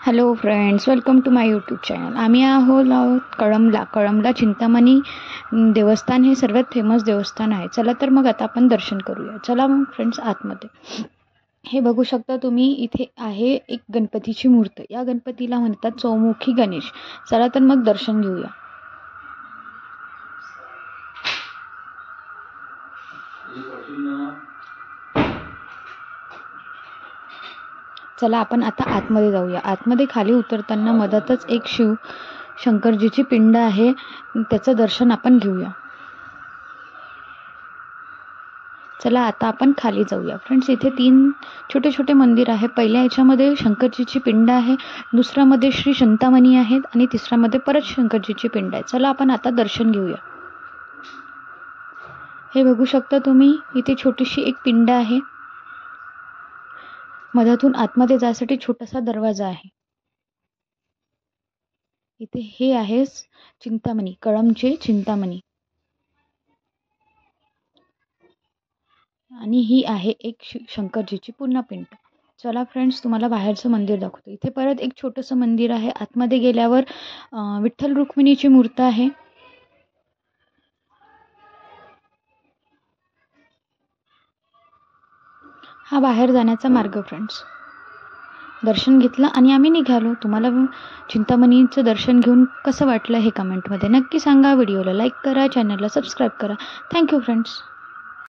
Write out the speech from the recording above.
Hello friends, welcome to my YouTube channel. आम्ही आहोत कळमला चिंतामणी देवस्थान हे सर्वात फेमस देवस्थान आहे. चला तर मग आता आपण दर्शन करूया. चला मग फ्रेंड्स आतमध्ये. हे बघू शकता तुम्ही, इथे आहे एक गणपतीची मूर्ती. या गणपतीला म्हणतात चौमुखी गणेश. चला तर मग दर्शन घेऊया. चला आपण आता आतमध्ये जाऊया. आतमध्ये खाली उतरताना मधातच एक शंकरजीची पिंड आहे, त्याचं दर्शन आपण घेऊया. चला आता आपण खाली जाऊया. फ्रेंड्स, इथे 3 छोटे छोटे मंदिर आहे. पहिल्या याच्यामध्ये शंकरजीची पिंड आहे, दुसऱ्यामध्ये श्री चिंतामणी आहेत आणि तिसऱ्यामध्ये परत शंकरजीची पिंड आहे. चला आपण आता दर्शन घेऊया. हे बघू शकता तुम्ही, इथे छोटीशी एक पिंड आहे. मधातून आतमध्ये जाण्यासाठी छोटासा दरवाजा आहे. इथे हे आहे चिंतामणी, कळमचे चिंतामणी. आणि ही आहे एक शंकरजीची पुन्हा पिंड. चला फ्रेंड्स, तुम्हाला बाहेरचं मंदिर दाखवतो. इथे परत एक छोटंसं मंदिर आहे. आतमध्ये गेल्यावर विठ्ठल रुक्मिणीची मूर्ती आहे. हा बाहेर जाण्याचा मार्ग. फ्रेंड्स, दर्शन घेतलं आणि आम्ही निघालो. तुम्हाला चिंतामणीचं दर्शन घेऊन कसं वाटलं हे कमेंटमध्ये नक्की सांगा. व्हिडिओला लाईक करा, चॅनलला सबस्क्राईब करा. Thank you friends.